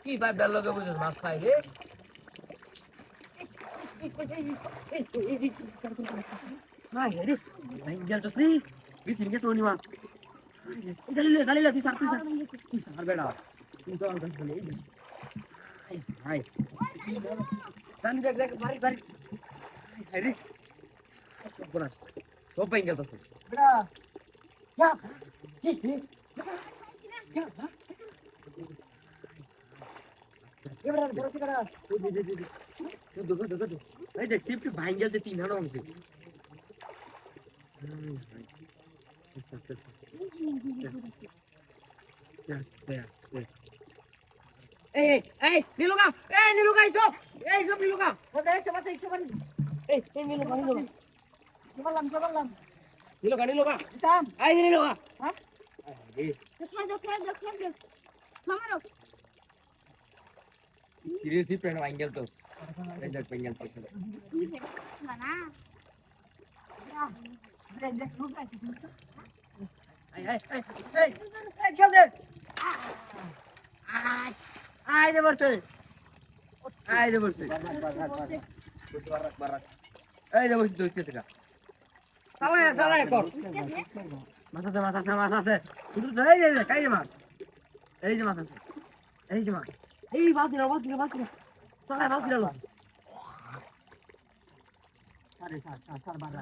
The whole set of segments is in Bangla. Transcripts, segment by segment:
কি ভাই বেলগে বুঝছ মাছ খাই রে ভাই রে ভাই গেল তো নি বিতিন কে তোনি মা দালিলে তুই সার বেড়া তুই তো আর বলে ভাই দানি দেখ দেখ বাড়ি বাড়ি ভাই রে বড় তো পাই গেল তো বেড়া যা এবারে বড় সিগারা দে এই দেখ টিপটি ভাঙ গেছে তিন হানো হচ্ছে এই নীলুকা ইতো এই সব নীলুকা ওটা একটা মাথা একটা বাড়ি এই নীলুকা বললাম নীলুকা দাম এই নীলুকা হ্যাঁ দেখ মামারো সিরিয়াসলি প্রেম অ্যাঙ্গেল তো এই দেখ অ্যাঙ্গেল তো না দেখ লোক আছে এই খেল দে আয় দে বসে এই দে বসে তুই কে টাকা চালা কর মাথাতে শুধু তো এই যে কাই মাছ এই যে মাছ এই বাদ দিলা চালা বাদ দিলা সার বাড়া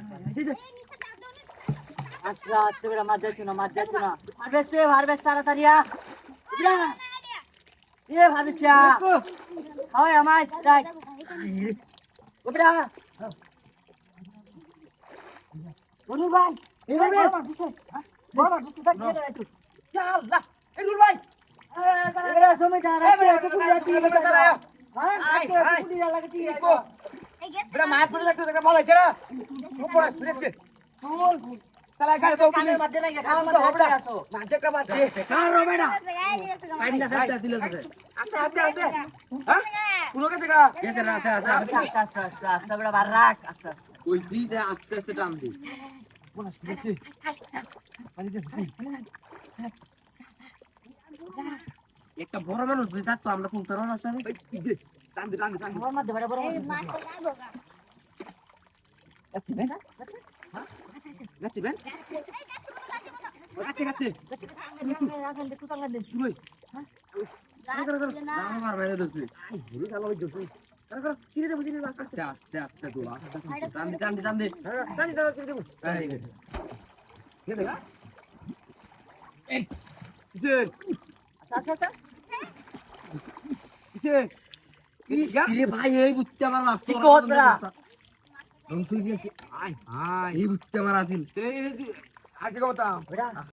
আচ্ছা বেটা মাছ যাচ্ছ না হারভেস্ট তাড়াতাড়ি ভাবিছা হয় আমার দেখ ও বেটা বলু ভাই এইভাবে বড় দিছে দেখ কে রে তুই চল না এই গুল ভাই এরা সময় যা রে তো পুরি যাতি চালাও হ্যাঁ পুরি যা লাগে তুই বেটা মাছ পড়ে লাগতো দেখা ভালো হইছে না উপর আসছে চল চালা গাড়ি তো কামের মধ্যে নাই খাওয়ার মধ্যে হবে আসো মাঝে মাছ কার রো বেটা কাইনা সাথে দিল তো আছে হ্যাঁ পুরো কাছে গা গেছে না আচ্ছা বেটা বার রাখ আচ্ছা ওই দিতে আস্তে টান দি কোন আসছে একটা বড় মানুষ দুই থাকতো আমরা কোন কারণ আছে টান দি খাওয়ার মধ্যে বড় এই মাছ তো যাবো গা গাছি বেন গাছি রাখেন দেখো তাঙ্গা দে তুই আমার বাইরে দছি আই ভুল গেল ওই দছি কর চিরে দেব চিরে আস্তে আস্তে তো টান দি টান দি চিরে দেব এই গেছে কে দেবা এই কিসের আচ্ছা কিসের কিরে ভাই এই বুঝতে আমার লাস্ট কি কত বেড়া তুই কি আয় এই বুঝতে আমার আসিল এই আগে কথা বেড়া